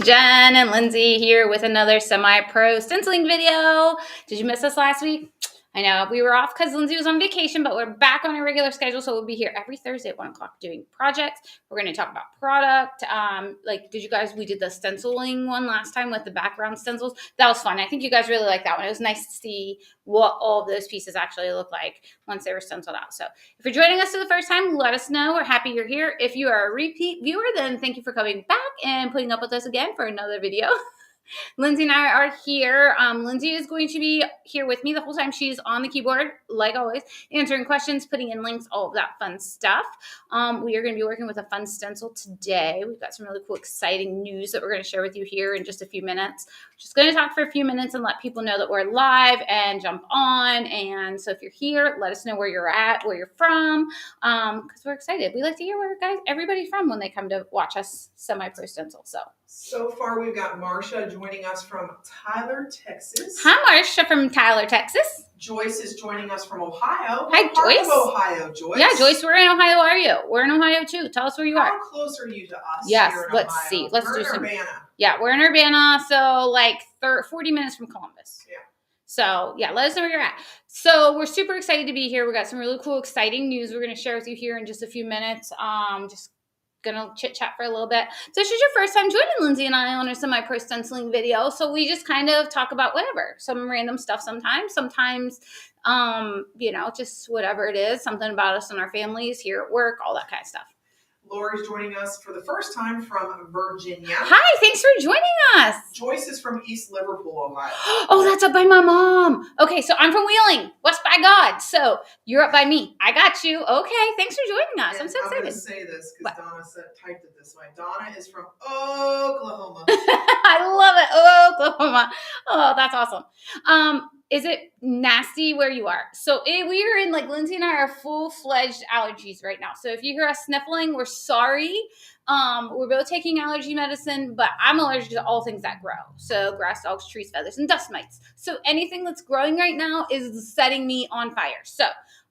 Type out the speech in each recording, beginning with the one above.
Jen and Lindsay here with another semi-pro stenciling video. Did you miss us last week? I know we were off because Lindsay was on vacation, but we're back on a regular schedule, so we'll be here every Thursday at 1 o'clock doing projects. We're going to talk about product. We did the stenciling one last time with the background stencils. That was fun. I think you guys really liked that one. It was nice to see what all of those pieces actually look like once they were stenciled out. So if you're joining us for the first time, let us know. We're happy you're here. If you are a repeat viewer, then thank you for coming back and putting up with us again for another video. Lindsay and I are here. Lindsay is going to be here with me the whole time. She's on the keyboard, like always, answering questions, putting in links, all of that fun stuff. We are going to be working with a fun stencil today. We've got some really cool, exciting news that we're going to share with you here in just a few minutes. Just going to talk for a few minutes and let people know that we're live and jump on. And so if you're here, let us know where you're at, where you're from, because we're excited. We like to hear where everybody's from when they come to watch us semi-pro stencil. So far, we've got Marcia joining us from Tyler, Texas. Hi, Marcia from Tyler, Texas. Joyce is joining us from Ohio. Hi, Joyce. Ohio, Joyce. Yeah, Joyce, where in Ohio are you? We're in Ohio, too. Tell us where you are. How close are you to us? Yes, here in let's Ohio? see. Let's we're do in some. Urbana. Yeah, we're in Urbana, so like 40 minutes from Columbus. Yeah. So, yeah, let us know where you're at. So, we're super excited to be here. We got some really cool, exciting news we're going to share with you here in just a few minutes. Just gonna chit chat for a little bit. So this is your first time joining Lindsay and I on a semi-pro stenciling video. So we just kind of talk about whatever, some random stuff sometimes, just whatever it is, something about us and our families here at work, all that kind of stuff. Lori's joining us for the first time from Virginia. Hi, thanks for joining us. Joyce is from East Liverpool, Ohio. Oh, that's up by my mom. Okay, so I'm from Wheeling, West by God. So you're up by me. I got you. Okay, thanks for joining us. And I'm so excited. I'm going to say this because Donna typed it this way. Donna is from Oklahoma. I love it. Oklahoma. Oh, that's awesome. Is it nasty where you are? So we are in, Lindsay and I are full-fledged allergies right now. So if you hear us sniffling, we're sorry. We're both taking allergy medicine, but I'm allergic to all things that grow. So grass, dogs, trees, feathers, and dust mites. So anything that's growing right now is setting me on fire. So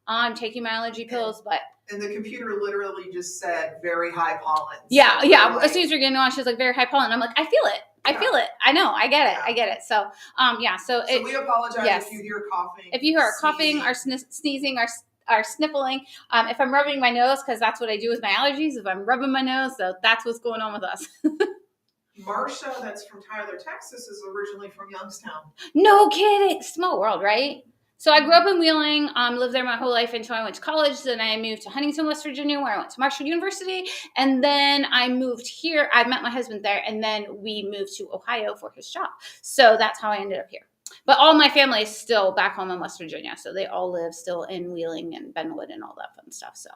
I'm taking my allergy pills, And the computer literally just said very high pollen. Yeah. As soon as you're getting on, she's like, very high pollen. I'm like, I feel it. I feel it. I know. I get it. So, So we apologize if you hear coughing. If you hear coughing or sneezing or sniffling, if I'm rubbing my nose, because that's what I do with my allergies. If I'm rubbing my nose, so that's what's going on with us. Marcia, that's from Tyler, Texas, is originally from Youngstown. No kidding. Small world, right? So I grew up in Wheeling, lived there my whole life until I went to college. Then I moved to Huntington, West Virginia, where I went to Marshall University. And then I moved here. I met my husband there. And then we moved to Ohio for his job. So that's how I ended up here. But all my family is still back home in West Virginia. So they all live still in Wheeling and Benwood and all that fun stuff. So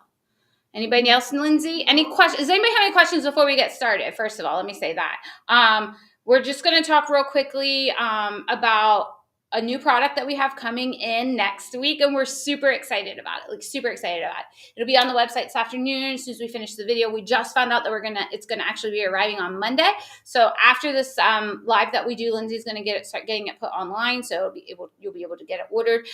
anybody else, Lindsay? Any questions? Does anybody have any questions before we get started? First of all, let me say that. We're just going to talk real quickly about a new product that we have coming in next week, and we're super excited about it. It'll be on the website this afternoon as soon as we finish the video. We just found out that it's gonna actually be arriving on Monday. So after this live that we do, Lindsay's gonna start getting it put online, so you'll be able to get it ordered.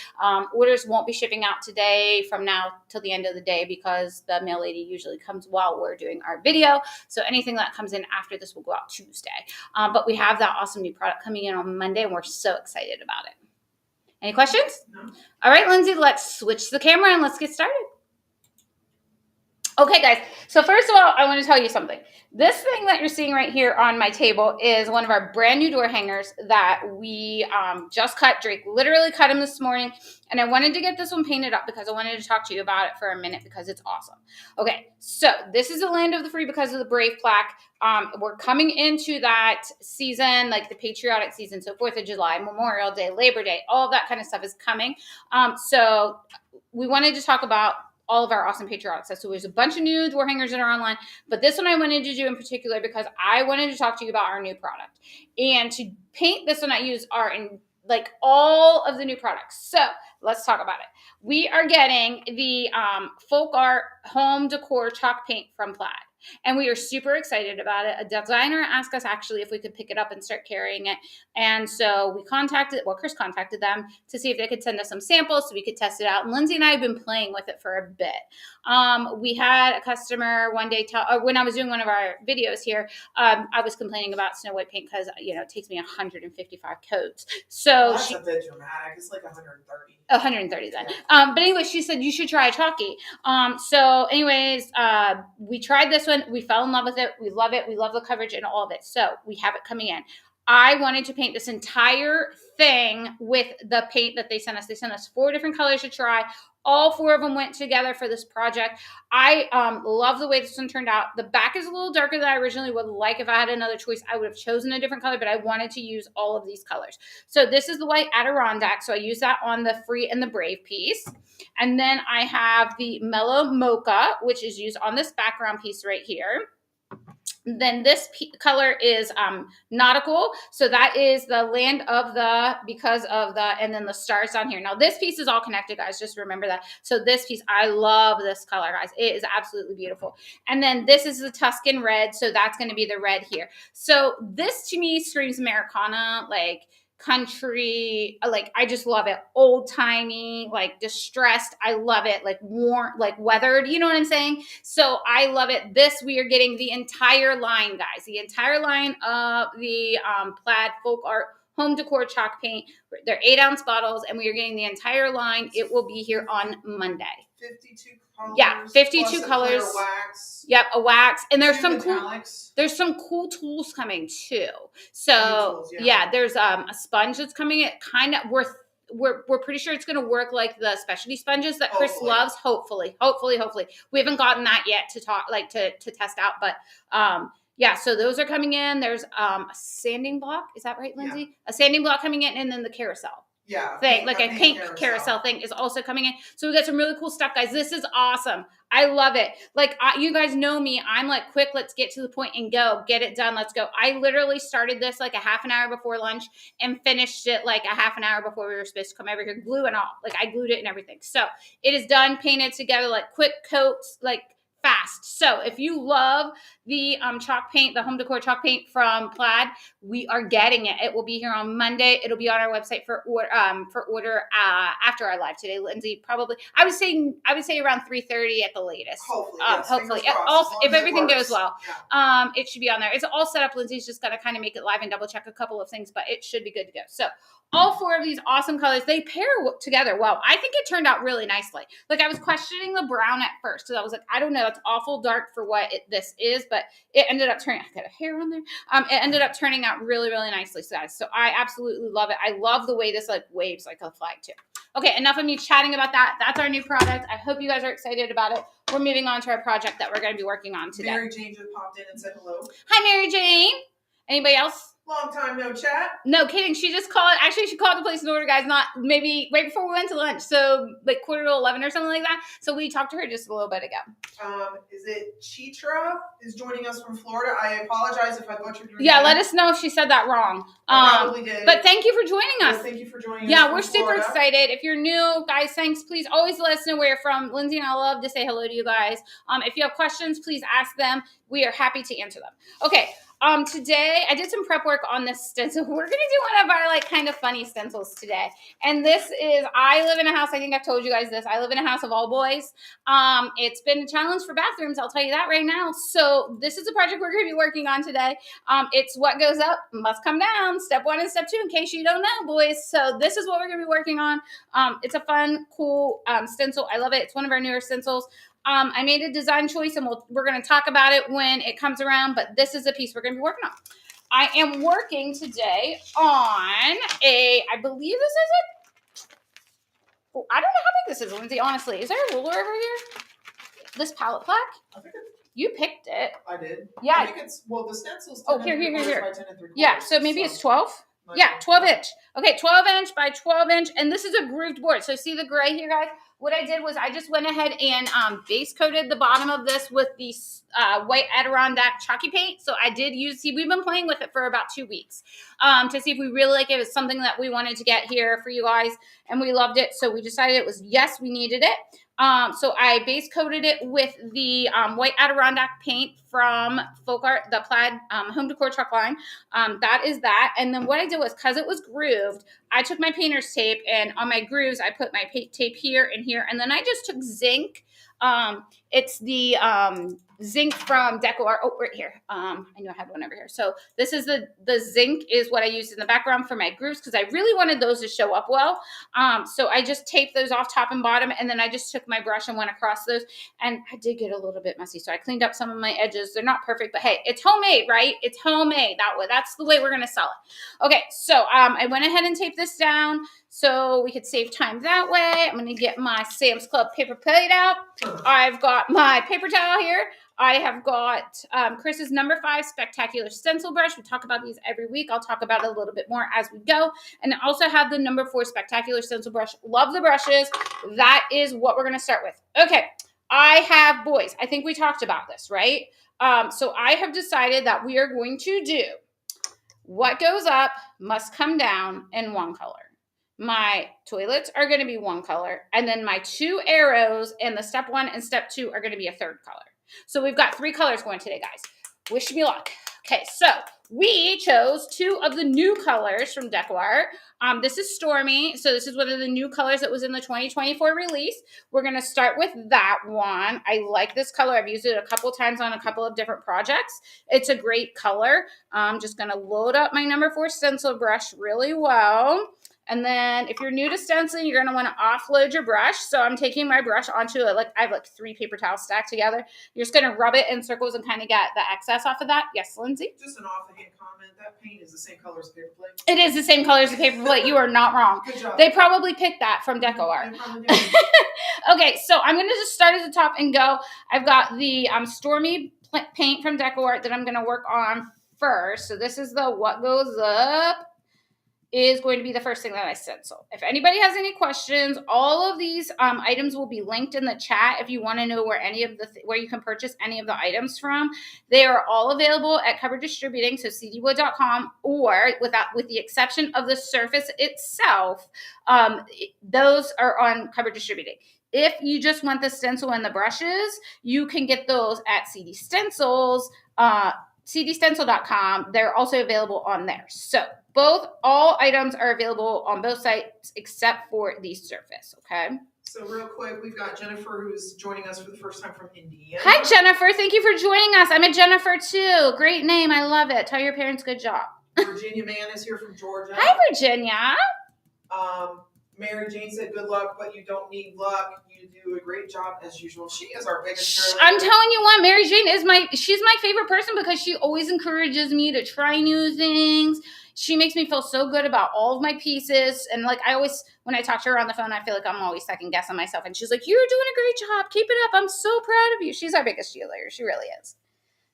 Orders won't be shipping out today from now till the end of the day because the mail lady usually comes while we're doing our video. So anything that comes in after this will go out Tuesday. But we have that awesome new product coming in on Monday, and we're so excited about it. Any questions? No. All right, Lindsay, let's switch the camera and let's get started. Okay, guys. So first of all, I want to tell you something. This thing that you're seeing right here on my table is one of our brand new door hangers that we just cut. Drake literally cut them this morning. And I wanted to get this one painted up because I wanted to talk to you about it for a minute because it's awesome. Okay, so this is the land of the free because of the Brave plaque. We're coming into that season, like the patriotic season. So 4th of July, Memorial Day, Labor Day, all of that kind of stuff is coming. So we wanted to talk about all of our awesome patriotic stuff. So there's a bunch of new door hangers that are online, but this one I wanted to do in particular because I wanted to talk to you about our new product. And to paint this one I use are in all of the new products. So let's talk about it. We are getting the folk art home decor chalk paint from Plaid. And we are super excited about it. A designer asked us actually if we could pick it up and start carrying it. And so Chris contacted them to see if they could send us some samples so we could test it out. And Lindsey and I have been playing with it for a bit. We had a customer one day when I was doing one of our videos here, I was complaining about Snow White paint because, it takes me 155 coats. So that's a bit dramatic. It's like 130. 130 then. Yeah. But anyway, she said you should try a chalky. So anyways, we tried this one. We fell in love with it. We love it. We love the coverage and all of it. So we have it coming in. I wanted to paint this entire thing with the paint that they sent us. They sent us 4 different colors to try. All 4 of them went together for this project. I love the way this one turned out. The back is a little darker than I originally would like. If I had another choice, I would have chosen a different color, but I wanted to use all of these colors. So this is the white Adirondack. So I use that on the Free and the Brave piece. And then I have the Mellow Mocha, which is used on this background piece right here. Then this color is nautical. So that is the land of and then the stars down here. Now this piece is all connected, guys. Just remember that. So this piece, I love this color, guys. It is absolutely beautiful. And then this is the Tuscan red. So that's going to be the red here. So this to me screams Americana, like country, like I just love it. Old timey, like distressed. I love it. Like worn, like weathered. You know what I'm saying? So I love it. This, we are getting the entire line, guys. The entire line of the plaid folk art home decor chalk paint. They're 8-ounce bottles, and we are getting the entire line. It will be here on Monday. 52 colors. Yeah, 52 colors. A wax. Yep, a wax. And there's some metallics. There's some cool tools coming too. So tools, yeah, there's a sponge that's coming. It kind of we're pretty sure it's going to work like the specialty sponges that Chris loves. Hopefully, we haven't gotten that yet to test out, but yeah. So those are coming in. There's a sanding block. Is that right, Lindsey? Yeah. A sanding block coming in, and then the carousel. Yeah, thing, like a pink carousel thing is also coming in. So we got some really cool stuff, guys. This is awesome. I love it. Like you guys know me. I'm like, quick, let's get to the point and go. Get it done. Let's go. I literally started this like a half an hour before lunch and finished it like a half an hour before we were supposed to come over here. Glue and all. Like I glued it and everything. So it is done, painted together, like quick coats, like fast. So if you love the chalk paint, the home decor chalk paint from Plaid, we are getting it. It will be here on Monday. It'll be on our website for order after our live today. Lindsey, probably I would say around 3:30 at the latest. Hopefully, if everything goes well, it should be on there. It's all set up. Lindsey's just gonna kind of make it live and double check a couple of things, but it should be good to go. So all 4 of these awesome colors, they pair together well. I think it turned out really nicely. Like I was questioning the brown at first because I was like, I don't know, it's awful dark for what this is, but it ended up turning. I got a hair on there. It ended up turning out really, really nicely, guys. So I absolutely love it. I love the way this like waves like a flag too. Okay, enough of me chatting about that. That's our new product. I hope you guys are excited about it. We're moving on to our project that we're going to be working on today. Mary Jane just popped in and said hello. Hi, Mary Jane. Anybody else? Long time no chat. No kidding. She just called. Actually, she called to place an order, guys. Not maybe right before we went to lunch. So like 11:15 or something like that. So we talked to her just a little bit ago. Is it Chitra is joining us from Florida? I apologize if I butchered your name. Yeah, let us know if she said that wrong. I probably did. But thank you for joining us. Well, thank you for joining us. Yeah, we're super excited. If you're new, guys, thanks. Please always let us know where you're from. Lindsey and I love to say hello to you guys. If you have questions, please ask them. We are happy to answer them. Okay. Today I did some prep work on this stencil. We're going to do one of our like kind of funny stencils today. And this is, I live in a house. I think I've told you guys this. I live in a house of all boys. It's been a challenge for bathrooms. I'll tell you that right now. So this is a project we're going to be working on today. It's what goes up must come down. Step 1 and step 2, in case you don't know, boys. So this is what we're going to be working on. It's a fun, cool, stencil. I love it. It's one of our newer stencils. I made a design choice, and we're going to talk about it when it comes around, but this is a piece we're going to be working on. I am working today on I believe this is it. Oh, I don't know how big this is, Lindsey, honestly. Is there a ruler over here? This palette plaque? I think you picked it. I did. Yeah. I think it's, well, the stencil's 10 oh, here. by 10 and 3/4. Yeah, so maybe it's 12? Yeah, 12 inch. Okay, 12 inch by 12 inch, and this is a grooved board. So see the gray here, guys? What I did was I just went ahead and base coated the bottom of this with the white Adirondack chalky paint. So I did we've been playing with it for about 2 weeks to see if we really like it. It was something that we wanted to get here for you guys, and we loved it. So we decided we needed it. So I base coated it with the white Adirondack paint from Folk Art, the plaid home decor truck line. That is that. And then what I did was, because it was grooved, I took my painter's tape, and on my grooves, I put my tape here and here. And then I just took zinc. It's the zinc from Decor. Oh, right here. I knew I had one over here. So this is the zinc is what I used in the background for my grooves, because I really wanted those to show up well. So I just taped those off top and bottom, and then I just took my brush and went across those. And I did get a little bit messy, so I cleaned up some of my edges. They're not perfect, but hey, it's homemade, right? It's homemade that way. That's the way we're gonna sell it. Okay, so I went ahead and taped this down so we could save time that way. I'm gonna get my Sam's Club paper plate out. I've got my paper towel here. I have got Chris's number 5 spectacular stencil brush. We talk about these every week. I'll talk about it a little bit more as we go. And I also have the number 4 spectacular stencil brush. Love the brushes. That is what we're going to start with. Okay, I have boys. I think we talked about this, right? So I have decided that we are going to do what goes up must come down in one color. My toilets are going to be one color, and then my 2 arrows and the step 1 and step 2 are going to be a third color. So we've got 3 colors going today, guys. Wish me luck. Okay, so we chose 2 of the new colors from Decor. This is Stormy. So this is one of the new colors that was in the 2024 release. We're going to start with that one. I like this color. I've used it a couple times on a couple of different projects. It's a great color. I'm just going to load up my number 4 stencil brush really well. And then if you're new to stenciling, you're going to want to offload your brush. So I'm taking my brush onto it. I have 3 paper towels stacked together. You're just going to rub it in circles and kind of get the excess off of that. Yes, Lindsay? Just an offhand comment. That paint is the same color as the paper plate. It is the same color as the paper plate. You are not wrong. Good job. They probably picked that from Decor. Okay, so I'm going to just start at the top and go. I've got the Stormy paint from Decor that I'm going to work on first. So this is the what goes up is going to be the first thing that I stencil. If anybody has any questions, all of these items will be linked in the chat if you want to know where any of the where you can purchase any of the items from. They are all available at Cover Distributing, so cdwood.com, or with the exception of the surface itself, those are on Cover Distributing. If you just want the stencil and the brushes, you can get those at CD Stencils, cdstencil.com. They're also available on there. So all items are available on both sites except for the surface, okay? So real quick, we've got Jennifer who's joining us for the first time from Indiana. Hi, Jennifer. Thank you for joining us. I'm a Jennifer, too. Great name. I love it. Tell your parents good job. Virginia Mann is here from Georgia. Hi, Virginia. Mary Jane said, good luck, but you don't need luck. You do a great job as usual. She is our biggest cheerleader. I'm telling you what, Mary Jane is she's my favorite person because she always encourages me to try new things. She makes me feel so good about all of my pieces. And I always, when I talk to her on the phone, I feel like I'm always second guessing myself. And she's like, you're doing a great job. Keep it up. I'm so proud of you. She's our biggest cheerleader. She really is.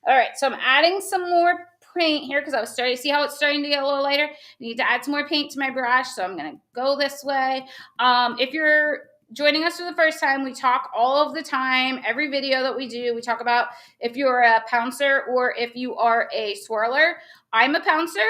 All right. So I'm adding some more paint here because I was starting to see how it's starting to get a little lighter. I need to add some more paint to my brush. So I'm going to go this way. If you're joining us for the first time, we talk all of the time, every video that we do, we talk about if you're a pouncer or if you are a swirler. I'm a pouncer.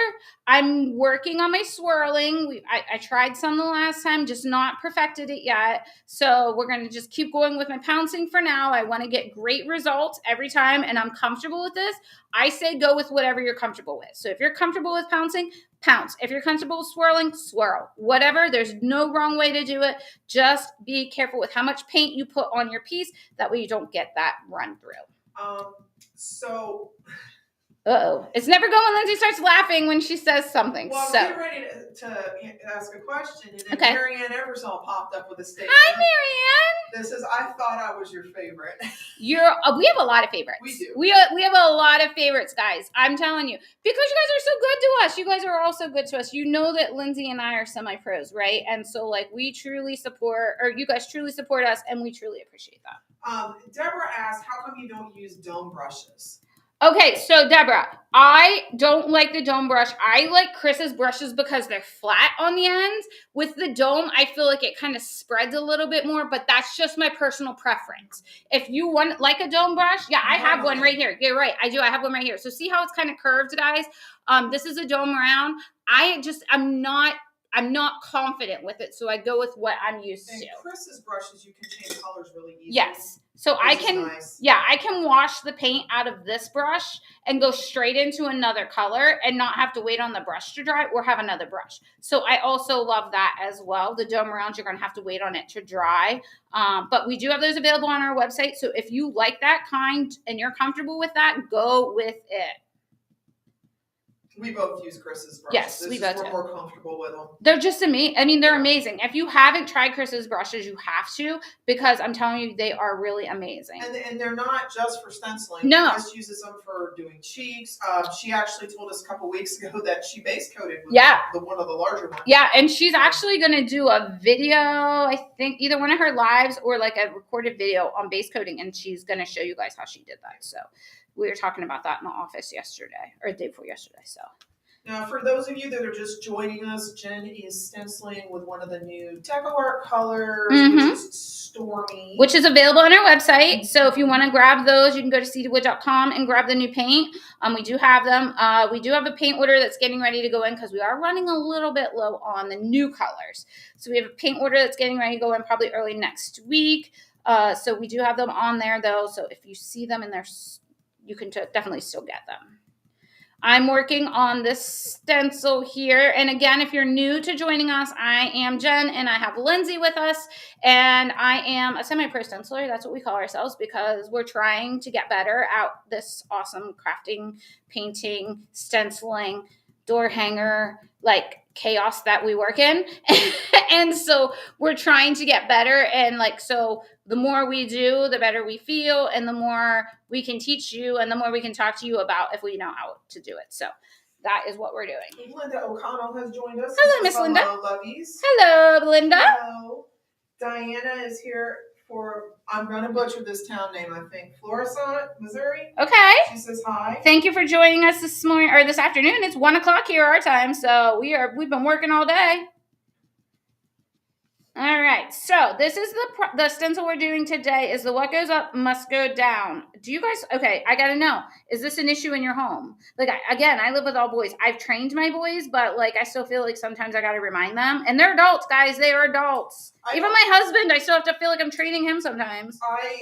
I'm working on my swirling. I tried some the last time, just not perfected it yet. So we're going to just keep going with my pouncing for now. I want to get great results every time, and I'm comfortable with this. I say go with whatever you're comfortable with. So if you're comfortable with pouncing, pounce. If you're comfortable with swirling, swirl. Whatever. There's no wrong way to do it. Just be careful with how much paint you put on your piece. That way you don't get that run through. Uh-oh. It's never going when Lindsay starts laughing when she says something. Well, I'm getting ready to ask a question, and then okay. Marianne Eversole popped up with a statement. Hi, Marianne. This is, I thought I was your favorite. We have a lot of favorites. We do. We have a lot of favorites, guys. I'm telling you. Because you guys are so good to us. You guys are all so good to us. You know that Lindsay and I are semi-pros, right? And so, we truly support, or you guys truly support us, and we truly appreciate that. Deborah asked, how come you don't use dome brushes? Okay, so Deborah, I don't like the dome brush. I like Chris's brushes because they're flat on the ends. With the dome, I feel like it kind of spreads a little bit more, but that's just my personal preference. If you want a dome brush, yeah, I have one right here. You're right, I do. I have one right here. So see how it's kind of curved, guys? This is a dome round. I'm not I'm not confident with it, so I go with what I'm used And to. Chris's brushes, you can change colors really easily. Yes. So I can, nice. I can wash the paint out of this brush and go straight into another color and not have to wait on the brush to dry or have another brush. So I also love that as well. The dome rounds, you're going to have to wait on it to dry. But we do have those available on our website. So if you like that kind and you're comfortable with that, go with it. We both use Chris's brushes. Yes, we both we're do. more comfortable with them. They're just amazing. I mean, they're amazing. If you haven't tried Chris's brushes, you have to, because I'm telling you, they are really amazing. And they're not just for stenciling. No. Chris uses them for doing cheeks. She actually told us a couple weeks ago that she base coated with one of the larger ones. Yeah, and she's actually going to do a video, I think, either one of her lives or like a recorded video on base coating, and she's going to show you guys how she did that. So we were talking about that in the office yesterday, or the day before yesterday, so. Now, for those of you that are just joining us, Jen is stenciling with one of the new Deco Art colors, which is Stormy. Which is available on our website. So if you want to grab those, you can go to cedarwood.com and grab the new paint. We do have them. We do have a paint order that's getting ready to go in because we are running a little bit low on the new colors. So we have a paint order that's getting ready to go in probably early next week. So we do have them on there, though. So if you see them in there, you can definitely still get them. I'm working on this stencil here. And again, if you're new to joining us, I am Jen and I have Lindsey with us. And I am a semi-pro stenciler. That's what we call ourselves because we're trying to get better at this awesome crafting, painting, stenciling, door hanger, like chaos that we work in. And so we're trying to get better. And like, so the more we do, the better we feel, and the more we can teach you, and the more we can talk to you about if we know how to do it. So that is what we're doing. Linda O'Connell has joined us. Hello, Miss Linda. Hello, lovies. Hello, Linda. Hello. Diana is here for, I'm going to butcher this town name, I think, Florissant, Missouri. Okay. She says hi. Thank you for joining us this morning, or this afternoon. It's 1:00 here our time, so we've been working all day. All right, so this is the stencil we're doing today is the what goes up must go down. Do you guys, okay, I got to know, is this an issue in your home? Like, I live with all boys. I've trained my boys, but like, I still feel like sometimes I got to remind them. And they're adults, guys. They are adults. Even my husband, I still have to feel like I'm training him sometimes. I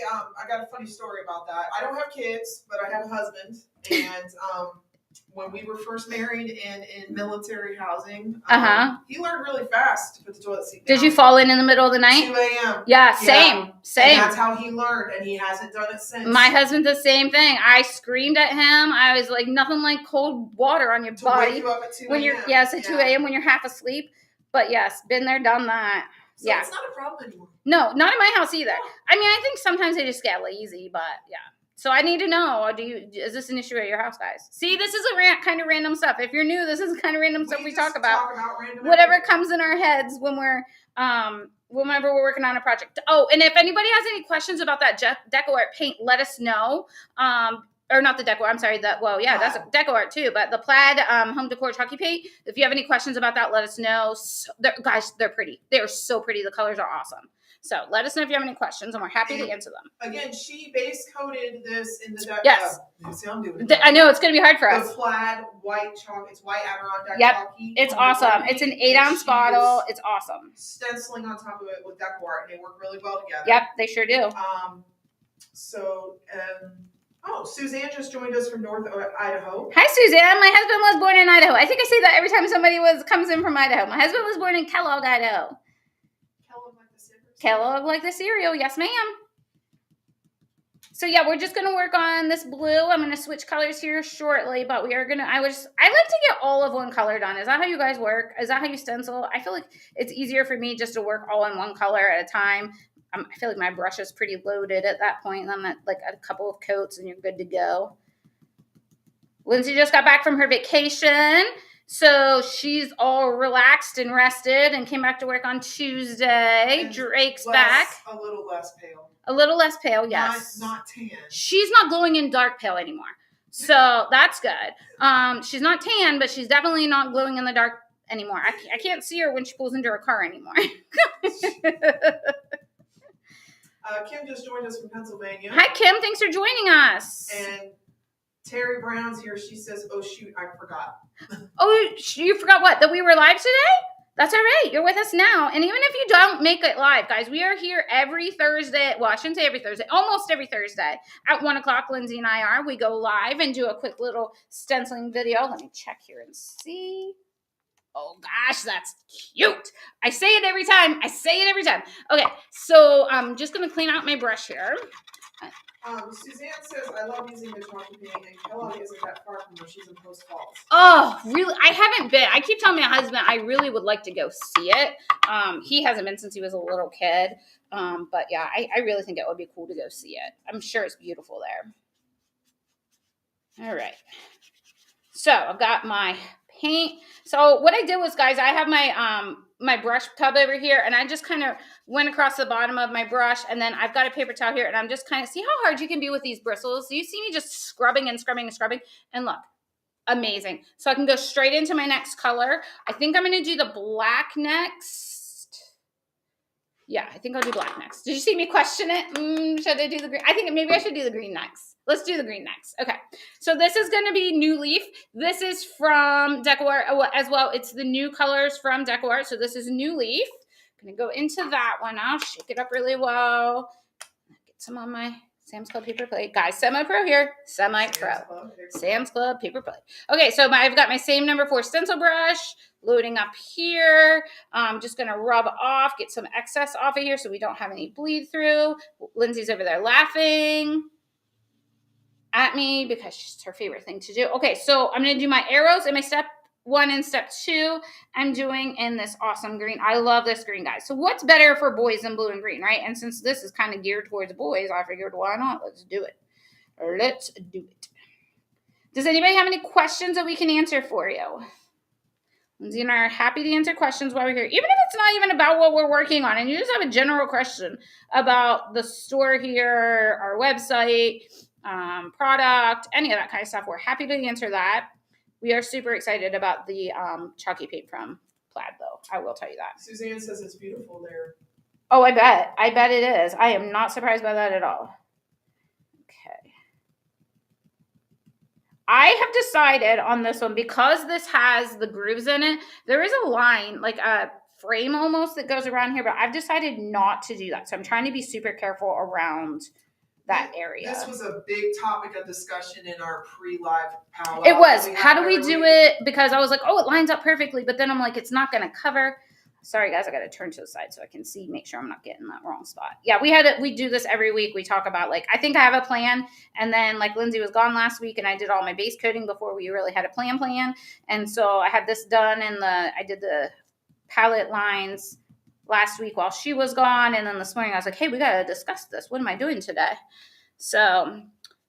got a funny story about that. I don't have kids, but I have a husband. And when we were first married and in military housing, he learned really fast to put the toilet seat down. Did you fall in the middle of the night? 2 a.m. Yeah, same. And that's how he learned, and he hasn't done it since. My husband's the same thing. I screamed at him. I was like, nothing like cold water on your body. Wake you up at 2 when you're, at 2 a.m. when you're half asleep. But yes, been there, done that. So it's not a problem anymore. No, not in my house either. I mean, I think sometimes they just get lazy, but yeah. So I need to know, is this an issue at your house, guys? See, this is a kind of random stuff. If you're new, this is kind of random stuff we talk about. Whatever comes in our heads when we're, whenever we're working on a project. Oh, and if anybody has any questions about that Deco Art paint, let us know. Or not the Deco, I'm sorry, that's Deco Art too, but the plaid home decor chalky paint, if you have any questions about that, let us know. So, guys, they're pretty. They're so pretty. The colors are awesome. So let us know if you have any questions, and we're happy to answer them. Again, she base coated this in the Deco. Yes. See how I'm doing it. I know, it's going to be hard for us. The plaid white chalk, it's white Adirondack chalky. It's awesome. It's an 8-ounce bottle. It's awesome. Stenciling on top of it with Deco Art, and they work really well together. Yep, they sure do. Suzanne just joined us from North Idaho. Hi, Suzanne. My husband was born in Idaho. I think I say that every time somebody comes in from Idaho. My husband was born in Kellogg, Idaho. Kellogg like the cereal. Yes, ma'am. So yeah, we're just going to work on this blue. I'm going to switch colors here shortly, but we are going to, I like to get all of one color done. Is that how you guys work? Is that how you stencil? I feel like it's easier for me just to work all in one color at a time. I feel like my brush is pretty loaded at that point. And I'm at like a couple of coats and you're good to go. Lindsey just got back from her vacation. So she's all relaxed and rested and came back to work on Tuesday. And Drake's back. A little less pale. A little less pale, yes. Not tan. She's not glowing in dark pale anymore. So that's good. She's not tan, but she's definitely not glowing in the dark anymore. I can't see her when she pulls into her car anymore. Kim just joined us from Pennsylvania. Hi, Kim. Thanks for joining us. And Terry Brown's here. She says, oh, shoot, I forgot. Oh, you forgot what? That we were live today? That's all right. You're with us now. And even if you don't make it live, guys, we are here every Thursday. Well, I shouldn't say every Thursday, almost every Thursday at 1 o'clock. Lindsey and I are. We go live and do a quick little stenciling video. Let me check here and see. Oh, gosh, that's cute. I say it every time. Okay, so I'm just going to clean out my brush here. Suzanne says, I love using the chalky paint, and Kellogg isn't that far from where she's in Post Falls. Oh, really? I haven't been. I keep telling my husband I really would like to go see it. He hasn't been since he was a little kid. But yeah, I really think it would be cool to go see it. I'm sure it's beautiful there. All right. So I've got my paint. So what I did was, guys, I have my my brush tub over here, and I just kind of went across the bottom of my brush, and then I've got a paper towel here, and I'm just kind of, see how hard you can be with these bristles? You see me just scrubbing and scrubbing and scrubbing, and look, amazing. So I can go straight into my next color. I think I'm going to do the black next. Yeah, I think I'll do black next. Did you see me question it? Should I do the green? I think maybe I should do the green next. Let's do the green next. Okay, so this is going to be New Leaf. This is from Decor as well. It's the new colors from Decor. So this is New Leaf. I'm going to go into that one. I'll shake it up really well. Get some on my Sam's Club paper plate. Guys, semi-pro here. Semi-pro. Sam's Club paper plate. Okay, so I've got my same number 4 stencil brush loading up here. I'm just going to rub off, get some excess off of here so we don't have any bleed through. Lindsey's over there laughing at me because it's her favorite thing to do. Okay, so I'm going to do my arrows in my step 1 and step 2. I'm doing in this awesome green. I love this green, guys. So what's better for boys than blue and green, right? And since this is kind of geared towards boys, I figured, why not? Let's do it. Let's do it. Does anybody have any questions that we can answer for you? Lindsey and I are happy to answer questions while we're here, even if it's not even about what we're working on, and you just have a general question about the store here, our website, product, any of that kind of stuff. We're happy to answer that. We are super excited about the chalky paint from Plaid, though. I will tell you that. Suzanne says it's beautiful there. Oh, I bet. I bet it is. I am not surprised by that at all. Okay. I have decided on this one, because this has the grooves in it, there is a line, like a frame almost, that goes around here, but I've decided not to do that. So I'm trying to be super careful around that area. This was a big topic of discussion in our pre-live powwow. It was. How do we do it? Because I was like, oh, it lines up perfectly, but then I'm like, it's not going to cover. Sorry, guys, I got to turn to the side so I can see, make sure I'm not getting that wrong spot. Yeah, we do this every week. We talk about, like, I think I have a plan, and then, like, Lindsey was gone last week, and I did all my base coating before we really had a plan. And so I had this done, and I did the palette lines last week while she was gone, and then this morning I was like, hey, we got to discuss this. What am I doing today? So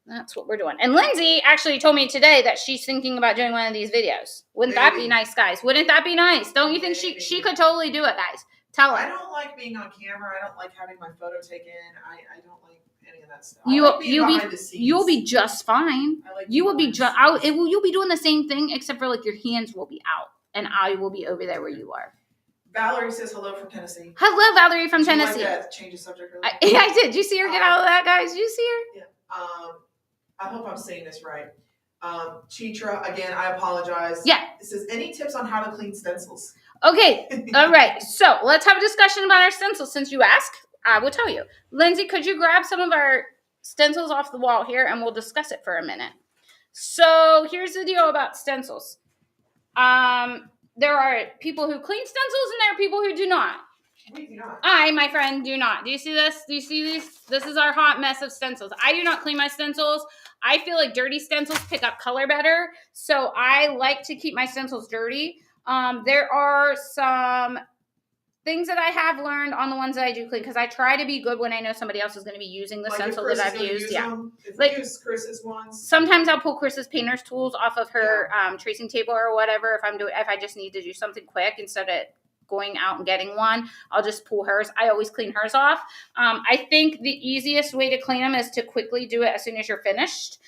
that's what we're doing. And Lindsey actually told me today that she's thinking about doing one of these videos. Wouldn't that be nice, guys? Wouldn't that be nice? Don't you think she could totally do it, guys? Tell her. I don't like being on camera. I don't like having my photo taken. I don't like any of that stuff. You'll be just fine. You'll be doing the same thing, except for, like, your hands will be out, and I will be over there where you are. Valerie says hello from Tennessee. Hello, Valerie from Tennessee. Like that? Change the subject really? I did. Did you see her get out of that, guys? Did you see her? Yeah. I hope I'm saying this right. Chitra, again, I apologize. Yeah. It says, any tips on how to clean stencils? Okay. All right. So let's have a discussion about our stencils. Since you asked, I will tell you. Lindsey, could you grab some of our stencils off the wall here, and we'll discuss it for a minute. So here's the deal about stencils. There are people who clean stencils, and there are people who do not. We do not. I, my friend, do not. Do you see this? Do you see these? This is our hot mess of stencils. I do not clean my stencils. I feel like dirty stencils pick up color better, so I like to keep my stencils dirty. There are some things that I have learned on the ones that I do clean, because I try to be good when I know somebody else is going to be using the stencil that I've used. Yeah. If we use Chris's ones. Sometimes I'll pull Chris's painter's tools off of her tracing table or whatever. If I just need to do something quick instead of going out and getting one, I'll just pull hers. I always clean hers off. I think the easiest way to clean them is to quickly do it as soon as you're finished.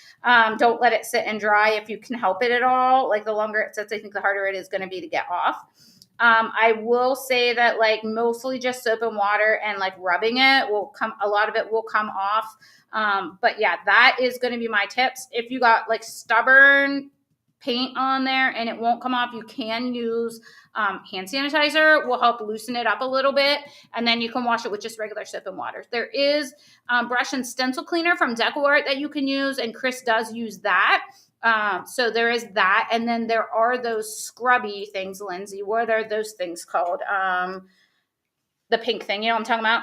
Don't let it sit and dry if you can help it at all. Like, the longer it sits, I think the harder it is going to be to get off. I will say that, like, mostly just soap and water and, like, rubbing it a lot of it will come off. But yeah, that is going to be my tips. If you got, like, stubborn paint on there and it won't come off, you can use hand sanitizer. Will help loosen it up a little bit, and then you can wash it with just regular soap and water. There is brush and stencil cleaner from DecoArt that you can use, and Chris does use that. So there is that, and then there are those scrubby things, Lindsay. What are those things called? The pink thing, you know what I'm talking about?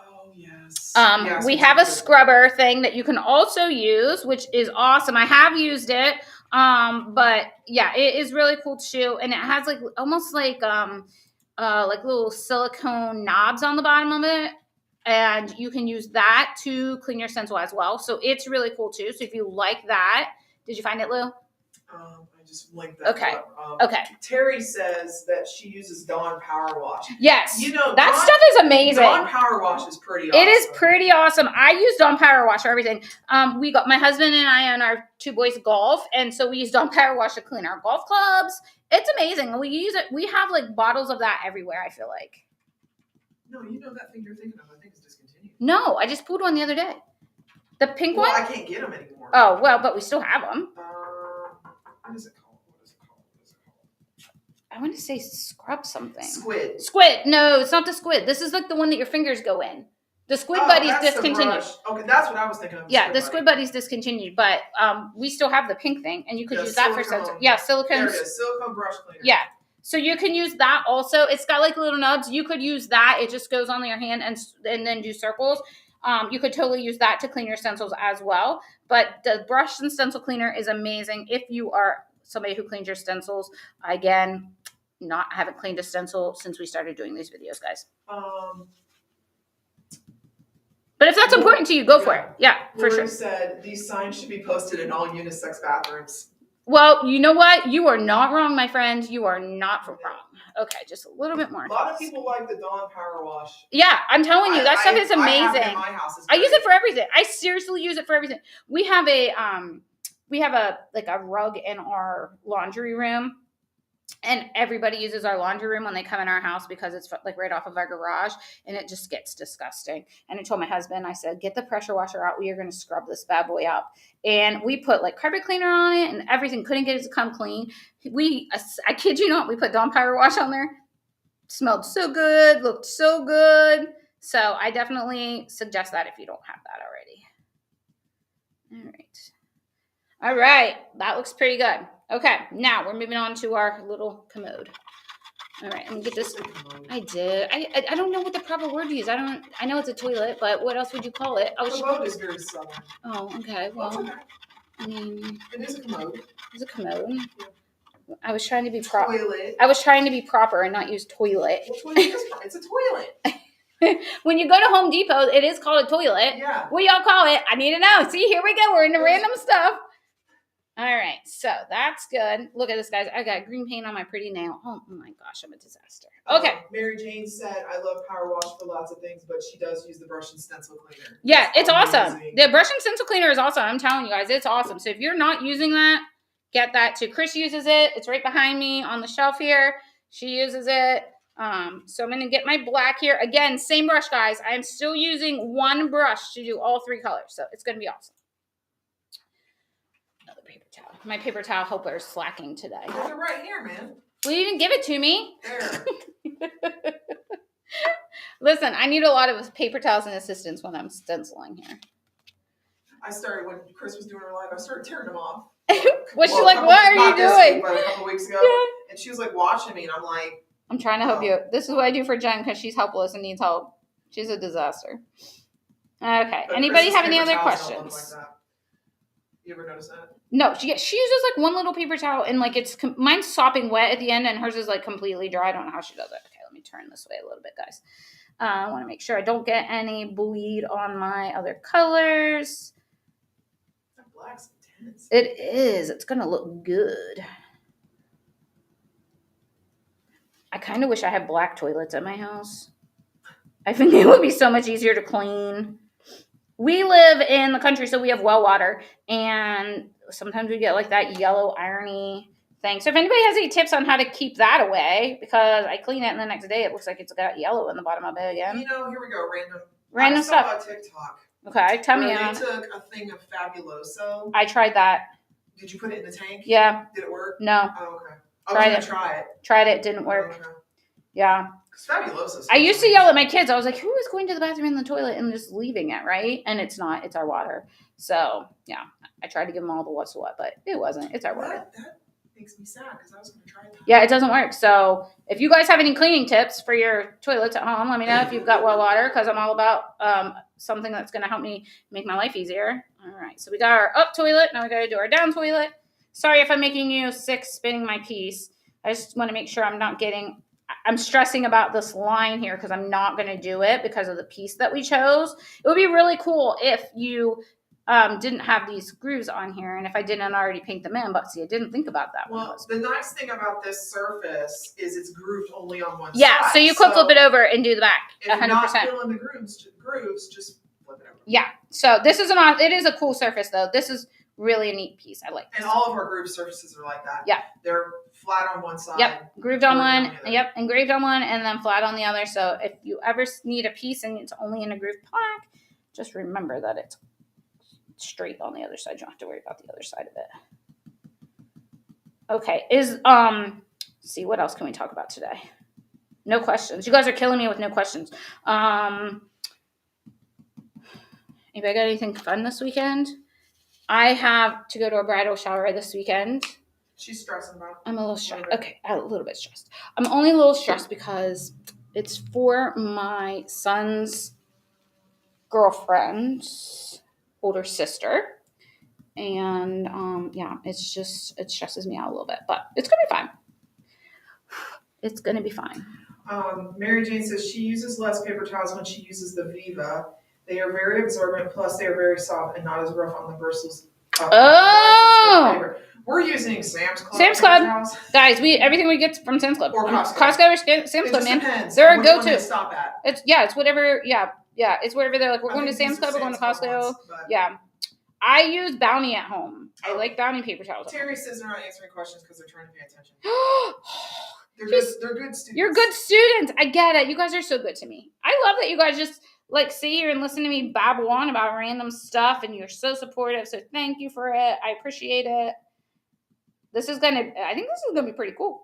Oh, yes. We have a scrubber thing that you can also use, which is awesome. I have used it. But yeah, it is really cool too. And it has like almost like little silicone knobs on the bottom of it. And you can use that to clean your stencil as well. So it's really cool too. So if you like that, did you find it, Lou? I just linked that. Okay. Okay. Terry says that she uses Dawn Power Wash. Yes. You know, that stuff is amazing. Dawn Power Wash is pretty awesome. It is pretty awesome. I use Dawn Power Wash for everything. We got my husband and I and our 2 boys golf, and so we use Dawn Power Wash to clean our golf clubs. It's amazing. We use it. We have like bottles of that everywhere, I feel like. No, you know that thing you're thinking of, I think, is discontinued. No, I just pulled one the other day. The pink one? I can't get them anymore. Oh, well, but we still have them. What is it called? I want to say scrub something. Squid. Squid. No, it's not the squid. This is like the one that your fingers go in. The Squid Buddy's discontinued. Okay, that's what I was thinking of. Yeah, the Squid Buddy's discontinued, but we still have the pink thing, and you could use that for stencil. Yeah, silicone. There it is, silicone brush cleaner. Yeah, so you can use that also. It's got like little nubs. You could use that. It just goes on your hand and then do circles. You could totally use that to clean your stencils as well. But the brush and stencil cleaner is amazing if you are somebody who cleans your stencils. Again, I haven't cleaned a stencil since we started doing these videos, guys. But if that's important to you, go for it. Yeah, for sure. Said these signs should be posted in all unisex bathrooms. Well, you know what? You are not wrong, my friend. You are not wrong. Okay, just a little bit more. A lot of people like the Dawn Power Wash. Yeah, I'm telling you, that stuff is amazing. I have it in my house. I use it for everything. I seriously use it for everything. We have a rug in our laundry room. And everybody uses our laundry room when they come in our house because it's like right off of our garage, and it just gets disgusting. And I told my husband, I said, get the pressure washer out. We are going to scrub this bad boy up. And we put like carpet cleaner on it and everything. Couldn't get it to come clean. I kid you not, we put Dawn Power Wash on there. Smelled so good, looked so good. So I definitely suggest that if you don't have that already. All right. That looks pretty good. Okay, now we're moving on to our little commode. All right, I'm gonna get this. I did. I don't know what the proper word to use. I know it's a toilet, but what else would you call it? Commode is very southern. Oh, okay. Well, I mean, it is a commode. It's a commode. Yeah. I was trying to be proper. Toilet. I was trying to be proper and not use toilet. Well, it's a toilet. When you go to Home Depot, it is called a toilet. Yeah. What do y'all call it? I need to know. See, here we go. We're into random stuff. All right, so that's good. Look at this, guys. I got green paint on my pretty nail. Oh my gosh, I'm a disaster. Okay. Mary Jane said, I love Power Wash for lots of things, but she does use the brush and stencil cleaner. Yeah, it's awesome. The brush and stencil cleaner is awesome. I'm telling you guys, it's awesome. So if you're not using that, get that too. Chris uses it. It's right behind me on the shelf here. She uses it. So I'm going to get my black here. Again, same brush, guys. I'm still using one brush to do all 3 colors. So it's going to be awesome. Paper towel. My paper towel helper is slacking today. They're right here, man. Well, you didn't give it to me. There. Listen, I need a lot of paper towels and assistance when I'm stenciling here. I started when Chris was doing her live. I started tearing them off. Was she like, "What are you doing?" But a couple weeks ago, and she was like watching me, and I'm like, "I'm trying to help you." This is what I do for Jen because she's helpless and needs help. She's a disaster. Okay. Anybody have any other questions? Like you ever notice that? No, she uses like one little paper towel and like mine's sopping wet at the end and hers is like completely dry. I don't know how she does it. Okay, let me turn this way a little bit, guys. I want to make sure I don't get any bleed on my other colors. That black's intense. It is. It's going to look good. I kind of wish I had black toilets at my house. I think it would be so much easier to clean. We live in the country, so we have well water, and sometimes we get like that yellow irony thing. So if anybody has any tips on how to keep that away, because I clean it and the next day it looks like it's got yellow in the bottom of it again. You know, here we go, random stuff. I saw on TikTok. Okay, tell me. They took a thing of Fabuloso. I tried that. Did you put it in the tank? Yeah. Did it work? No. Oh, okay. I was gonna try it. Tried it. Didn't work. Oh, okay. Yeah. Fabuloso. I used to yell at my kids. I was like, who is going to the bathroom in the toilet and just leaving it, right? And it's not. It's our water. So, yeah. I tried to give them all the what's what, but it wasn't. It's our water. That makes me sad because I was going to try that. Yeah, it doesn't work. So, if you guys have any cleaning tips for your toilets at home, let me know if you've got well water because I'm all about something that's going to help me make my life easier. All right. So, we got our up toilet. Now we got to do our down toilet. Sorry if I'm making you sick spinning my piece. I just want to make sure I'm stressing about this line here because I'm not going to do it because of the piece that we chose. It would be really cool if you didn't have these grooves on here and if I didn't already paint them in, but see, I didn't think about that. Well, the nice thing about this surface is it's grooved only on one side. Yeah, so you could flip it over and do the back. If 100%. You're not filling the grooves, just flip it over. Yeah, so it is a cool surface though. This is really a neat piece. I like this. And all of our groove surfaces are like that. Yeah. They're flat on one side. Yep. Grooved on one. Yep. Engraved on one and then flat on the other. So if you ever need a piece and it's only in a grooved plaque, just remember that it's straight on the other side. You don't have to worry about the other side of it. Okay. See, what else can we talk about today? No questions. You guys are killing me with no questions. Anybody got anything fun this weekend? I have to go to a bridal shower this weekend. She's stressing about it. I'm a little stressed. Okay, a little bit stressed. I'm only a little stressed because it's for my son's girlfriend's older sister. And, it stresses me out a little bit. But it's going to be fine. It's going to be fine. Mary Jane says she uses less paper towels when she uses the Viva. They are very absorbent, plus they are very soft and not as rough on the bristles. Oh! We're using Sam's Club. Sam's Club. Guys, everything we get from Sam's Club. Or Costco. Costco or Sam's Club, man. Depends. They're a go-to. Stop at. It's whatever, it's wherever they're like, we're going to Sam's Club, we're going to Costco. Yeah. I use Bounty at home. I like Bounty paper towels. Terry says they're not answering questions because they're trying to pay attention. They're good students. You're good students. I get it. You guys are so good to me. I love that you guys just sit here and listen to me babble on about random stuff, and you're so supportive. So thank you for it. I appreciate it. I think this is gonna be pretty cool.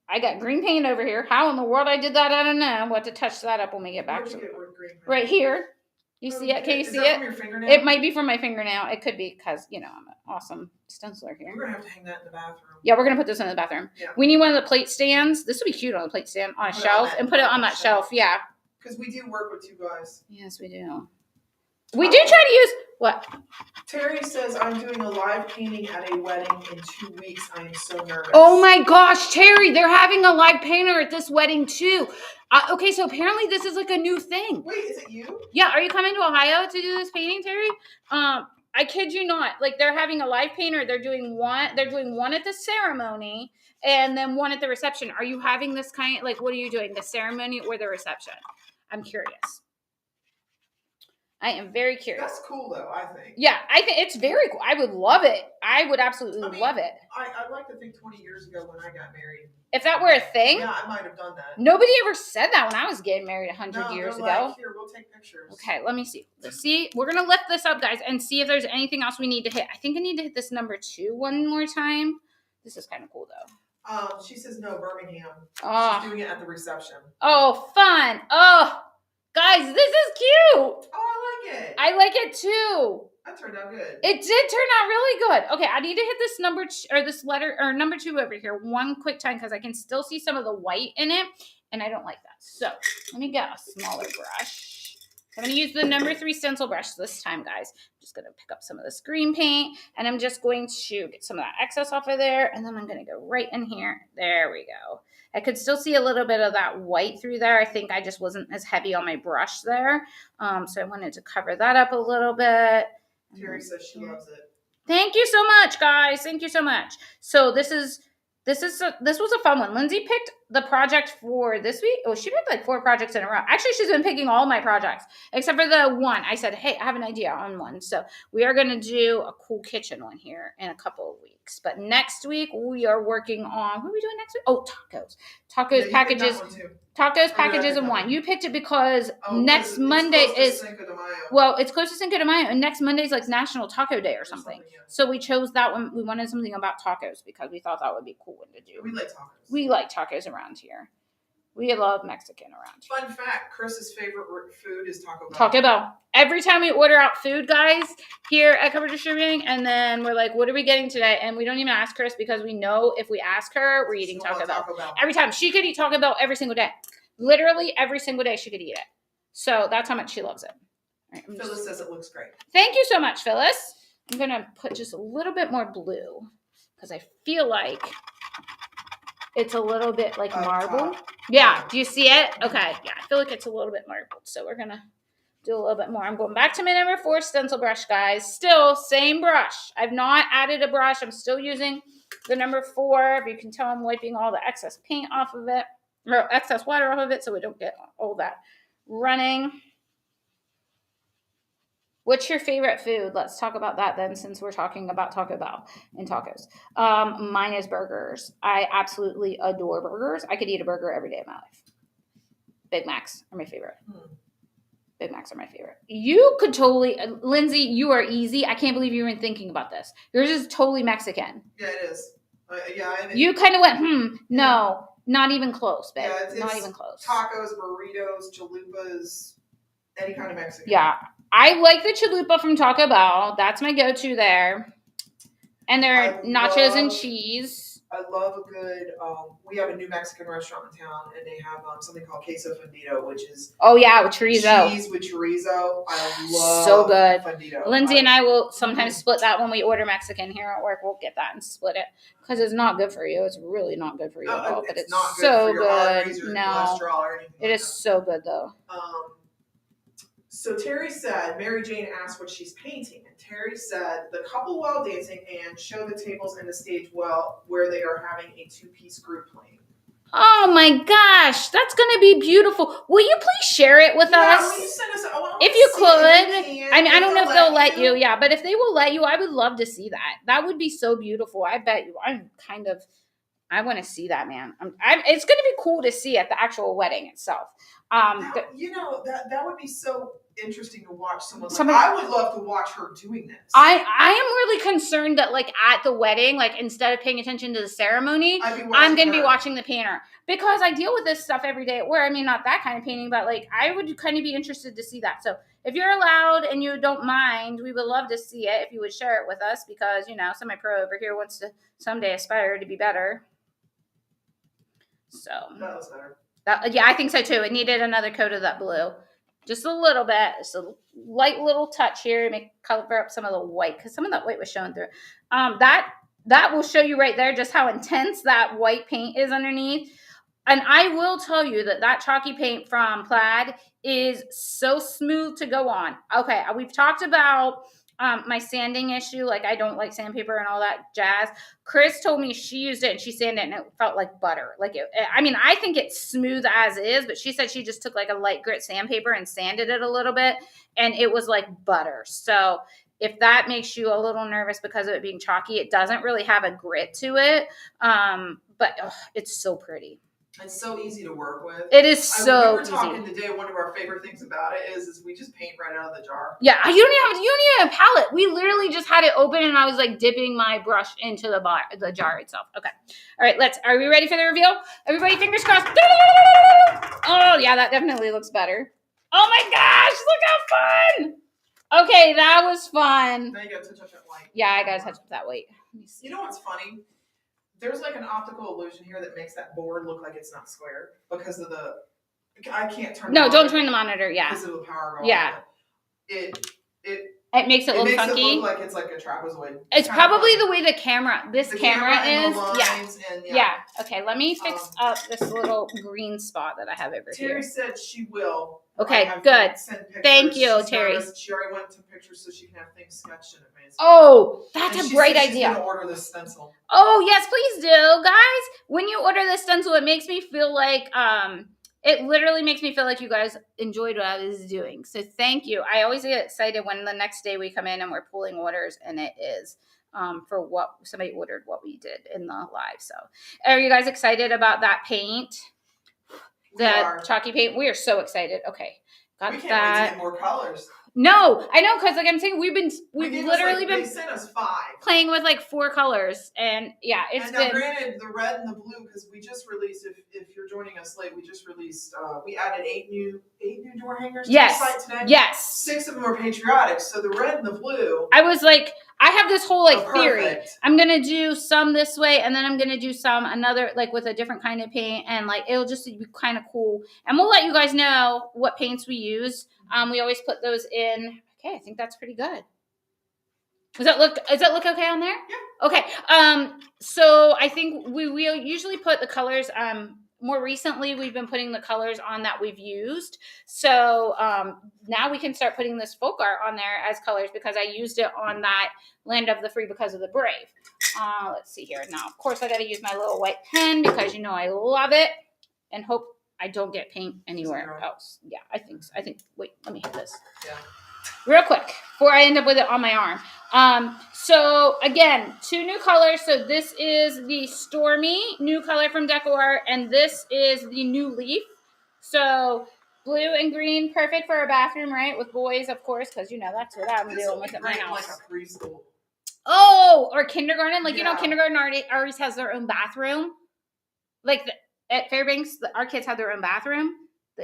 I got green paint over here. How in the world I did that, I don't know. We'll have to touch that up when we get back to it. Right here. You see it? Can you see it? From your fingernail? It might be from my fingernail. It could be because, I'm an awesome stenciler here. We're going to have to hang that in the bathroom. Yeah, we're going to put this in the bathroom. Yeah. We need one of the plate stands. This would be cute on a plate stand on a shelf and put it on that shelf. Yeah. Because we do work with you guys. Yes, we do. We do try to use what? Terry says, I'm doing a live painting at a wedding in 2 weeks. I am so nervous. Oh my gosh, Terry, they're having a live painter at this wedding too. Okay, so apparently this is like a new thing. Wait, is it you? Yeah, are you coming to Ohio to do this painting, Terry? I kid you not. Like they're having a live painter. They're doing one at the ceremony and then one at the reception. Are you having this what are you doing? The ceremony or the reception? I'm curious. I am very curious. That's cool, though, I think. Yeah, I think it's very cool. I would love it. I would absolutely love it. I'd like to think 20 years ago when I got married. If that were a thing? Yeah, I might have done that. Nobody ever said that when I was getting married 100 years ago. Here, we'll take pictures. Okay, let me see. Let's see. We're going to lift this up, guys, and see if there's anything else we need to hit. I think I need to hit this number 2 one more time. This is kind of cool, though. She says no, Birmingham. Oh. She's doing it at the reception. Oh, fun. Oh. Guys, this is cute. Oh, I like it. I like it too. That turned out good. It did turn out really good. Okay, I need to hit this number this letter or number 2 over here one quick time because I can still see some of the white in it, and I don't like that. So let me get a smaller brush. I'm going to use the number 3 stencil brush this time, guys. I'm just going to pick up some of this green paint, and I'm just going to get some of that excess off of there, and then I'm going to go right in here. There we go. I could still see a little bit of that white through there. I think I just wasn't as heavy on my brush there. So I wanted to cover that up a little bit. Terry says she loves it. Thank you so much, guys. Thank you so much. So this was a fun one. Lindsey picked the project for this week. Oh, she picked like 4 projects in a row. Actually, she's been picking all my projects except for the one. I said, hey, I have an idea on one. So we are going to do a cool kitchen one here in a couple of weeks. But next week, we are working on, what are we doing next week? Oh, tacos. Tacos packages. Tacos packages and wine. You picked it because next Monday is, Well, it's close to Cinco de Mayo, and next Monday's like National Taco Day or something. So we chose that one. We wanted something about tacos because we thought that would be a cool one to do. We like tacos. We like tacos around here. We love Mexican around here. Fun fact, Chris's favorite food is Taco Bell. Taco Bell. Every time we order out food, guys, here at Cover Distributing, and then we're like, what are we getting today? And we don't even ask Chris because we know if we ask her, we're eating Taco Bell. Every time. She could eat Taco Bell every single day. Literally every single day she could eat it. So that's how much she loves it. All right, Phyllis says it looks great. Thank you so much, Phyllis. I'm going to put just a little bit more blue because I feel like it's a little bit like marble. Yeah. Do you see it? Okay. Yeah. I feel like it's a little bit marbled. So we're going to do a little bit more. I'm going back to my number 4 stencil brush, guys. Still same brush. I've not added a brush. I'm still using the number 4. If you can tell, I'm wiping all the excess paint off of it, or excess water off of it, so we don't get all that running. What's your favorite food? Let's talk about that then, since we're talking about Taco Bell and tacos. Mine is burgers. I absolutely adore burgers. I could eat a burger every day of my life. Big Macs are my favorite. Big Macs are my favorite. You could totally, Lindsey, you are easy. I can't believe you were even thinking about this. Yours is totally Mexican. Yeah, it is. You kind of went, no, not even close, babe. Yeah, it's not even close. Tacos, burritos, chalupas, any kind of Mexican. Yeah. I like the chalupa from Taco Bell. That's my go-to there. And their nachos and cheese. I love a good, we have a new Mexican restaurant in town, and they have something called queso fundido, which is with chorizo. Cheese with chorizo. I love so good. Fundido. Lindsey and I will sometimes split that when we order Mexican here at work. We'll get that and split it because it's not good for you. It's really not good for you at all, but it's not so good. For your good. no, cholesterol or anything it is so good though. So Terry said, Mary Jane asked what she's painting, and Terry said, the couple while dancing and show the tables and the stage where they are having a 2-piece group playing. Oh my gosh, that's going to be beautiful. Will you please share it with us? Will you send us, if you could. I mean, I don't know if they'll let you. Yeah, but if they will let you, I would love to see that. That would be so beautiful. I bet you. I want to see that, man. It's going to be cool to see at the actual wedding itself. That would be so interesting to watch I would love to watch her doing this. I am really concerned that at the wedding, instead of paying attention to the ceremony, I'm going to be watching the painter because I deal with this stuff every day at work. I mean, not that kind of painting, but I would kind of be interested to see that. So if you're allowed and you don't mind, we would love to see it if you would share it with us because, semi-pro over here wants to someday aspire to be better. So that was better. I think so too. It needed another coat of that blue. Just a little bit. Just a light little touch here to cover up some of the white because some of that white was showing through. That will show you right there just how intense that white paint is underneath. And I will tell you that chalky paint from Plaid is so smooth to go on. Okay, we've talked about my sanding issue. I don't like sandpaper and all that jazz. Chris told me she used it and she sanded it and it felt like butter. I think it's smooth as is, but she said she just took a light grit sandpaper and sanded it a little bit and it was like butter. So if that makes you a little nervous because of it being chalky, it doesn't really have a grit to it. But it's so pretty. It's so easy to work with. It is so easy. We were talking today, one of our favorite things about it is we just paint right out of the jar. Yeah, you don't even have a palette. We literally just had it open and I was dipping my brush into the jar itself. Okay. All right, are we ready for the reveal? Everybody fingers crossed. Oh, yeah, that definitely looks better. Oh my gosh, look how fun. Okay, that was fun. Now you gotta touch up that white. Yeah, I gotta touch up that white. You know what's funny? There's an optical illusion here that makes that board look like it's not square because of I can't turn. No, don't turn the monitor. Yeah. Because of the power. Yeah. It makes it look funky. It look like it's like a trapezoid. It's probably the way the camera is. Yeah. Okay, let me fix up this little green spot that I have over here. Terry said she will. Okay, good. Thank you, Terry. She already went to pictures so she can have things sketched in advance. Oh, that's a great idea. She's going to order this stencil. Oh, yes, please do. Guys, when you order this stencil, it makes me feel like, it literally makes me feel like you guys enjoyed what I was doing. So thank you. I always get excited when the next day we come in and we're pulling orders and it is for what somebody ordered what we did in the live. So are you guys excited about that paint? The chalky paint? We are so excited. Okay. Got we can't that. wait to get more colors. No, I know, because like I'm saying, we've literally been they sent us 5 playing with like 4 colors, and yeah, it's and now, granted, the red and the blue, because we just released. If you're joining us late, we just released. We added 8 new door hangers to the site today. Yes, 6 of them are patriotic. So the red and the blue. I was like, I have this whole like theory. Perfect. I'm gonna do some this way, and then I'm gonna do some another like with a different kind of paint, and like it'll just be kind of cool. And we'll let you guys know what paints we use. We always put those in. Okay, I think that's pretty good. Does that look okay on there? Yeah. Okay. So I think we usually put the colors. More recently, we've been putting the colors on that we've used. So now we can start putting this folk art on there as colors, because I used it on that Land of the Free because of the Brave. Let's see here. Now, of course, I got to use my little white pen because I love it, and hope I don't get paint anywhere else. Yeah, I think so. Wait, let me hit this. Yeah. Real quick before I end up with it on my arm. So again, 2 new colors. So this is the Stormy new color from Decor, and this is the New Leaf. So blue and green, perfect for a bathroom, right? With boys, of course, because that's what I'm dealing with at my house. Like a preschool. Oh, or kindergarten. Like kindergarten already has their own bathroom. Like at Fairbanks, our kids have their own bathroom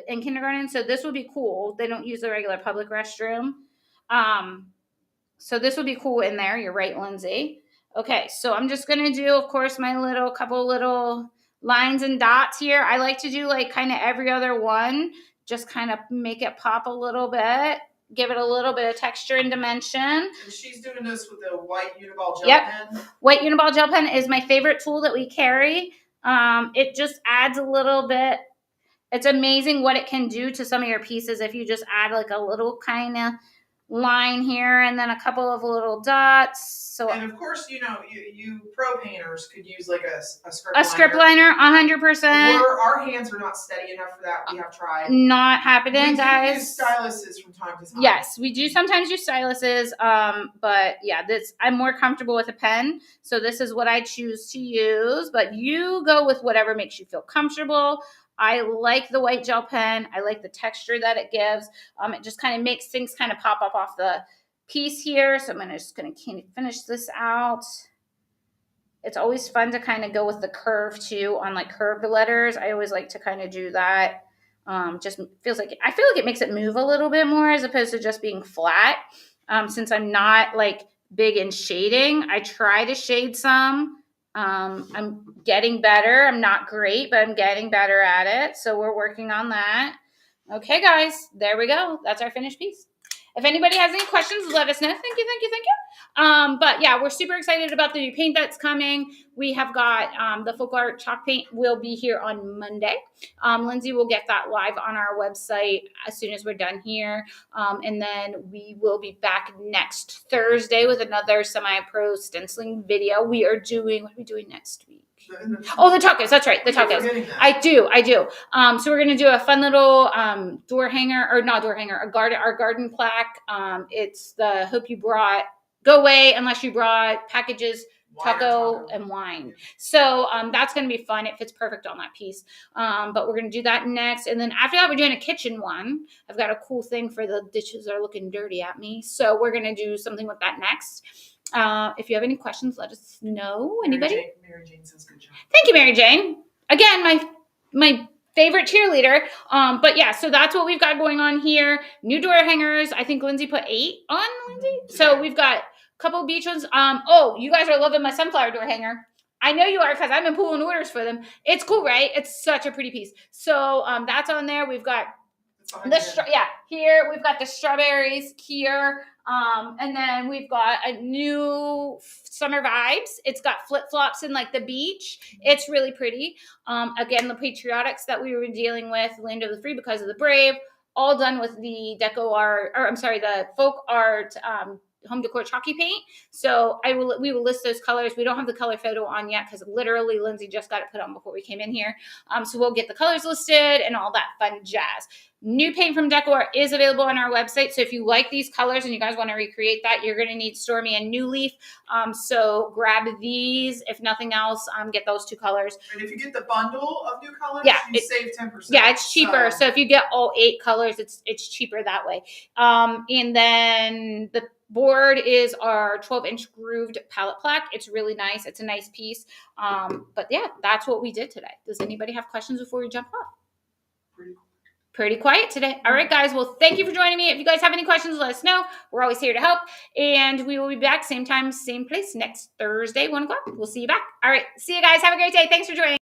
in kindergarten. So this would be cool. They don't use the regular public restroom. So this would be cool in there. You're right, Lindsay. Okay, so I'm just going to do, of course, my couple little lines and dots here. I like to do like kind of every other one. Just kind of make it pop a little bit. Give it a little bit of texture and dimension. And she's doing this with a white Uniball gel pen. White Uniball gel pen is my favorite tool that we carry. It just adds a little bit. It's amazing what it can do to some of your pieces if you just add like a little kind of line here and then a couple of little dots. So, and of course, you pro painters could use like a script liner. A script liner, 100%. Our hands are not steady enough for that. We have tried. Not happening, guys. We use styluses from time to time. Yes, we do sometimes use styluses. But yeah, I'm more comfortable with a pen. So this is what I choose to use. But you go with whatever makes you feel comfortable. I like the white gel pen. I like the texture that it gives. It just kind of makes things kind of pop up off the piece here. So I'm just going to finish this out. It's always fun to kind of go with the curve too on like curved letters. I always like to kind of do that. Just feels like I feel like it makes it move a little bit more as opposed to just being flat. Since I'm not like big in shading, I try to shade some. I'm getting better. I'm not great, but I'm getting better at it. So we're working on that. Okay, guys, there we go. That's our finished piece. If anybody has any questions, let us know. Thank you. But yeah, we're super excited about the new paint that's coming. We have got the folk art chalk paint will be here on Monday. Lindsay will get that live on our website as soon as we're done here. And then we will be back next Thursday with another semi-pro stenciling video. What are we doing next week? The tacos. That's right. The tacos. I do. So we're going to do a fun little our garden plaque. It's the hope you brought, go away unless you brought packages, taco and wine. So that's going to be fun. It fits perfect on that piece. But we're going to do that next. And then after that, we're doing a kitchen one. I've got a cool thing for the dishes that are looking dirty at me. So we're going to do something with that next. If you have any questions, let us know. Anybody? Mary Jane says good job. Thank you, Mary Jane. Again, my favorite cheerleader. But yeah, so that's what we've got going on here. New door hangers. I think Lindsay put 8 on, Lindsay. So we've got a couple beach ones. You guys are loving my sunflower door hanger. I know you are because I've been pulling orders for them. It's cool, right? It's such a pretty piece. So that's on there. We've got here we've got the strawberries here. And then we've got a new summer vibes. It's got flip-flops in like the beach. It's really pretty. Again, the patriotics that we were dealing with, Land of the Free because of the Brave, all done with the the folk art home decor chalky paint. So we will list those colors. We don't have the color photo on yet because literally Lindsey just got it put on before we came in here. So we'll get the colors listed and all that fun jazz. New paint from Decor is available on our website. So if you like these colors and you guys want to recreate that, you're going to need Stormy and New Leaf. So grab these. If nothing else, get those 2 colors. And if you get the bundle of new colors, you save 10%. Yeah, it's cheaper. So if you get all 8 colors, it's cheaper that way. And then the board is our 12-inch grooved palette plaque. It's really nice. It's a nice piece. But yeah, that's what we did today. Does anybody have questions before we jump off? Pretty quiet today. All right, guys. Well, thank you for joining me. If you guys have any questions, let us know. We're always here to help. And we will be back same time, same place next Thursday, 1 o'clock. We'll see you back. All right. See you guys. Have a great day. Thanks for joining.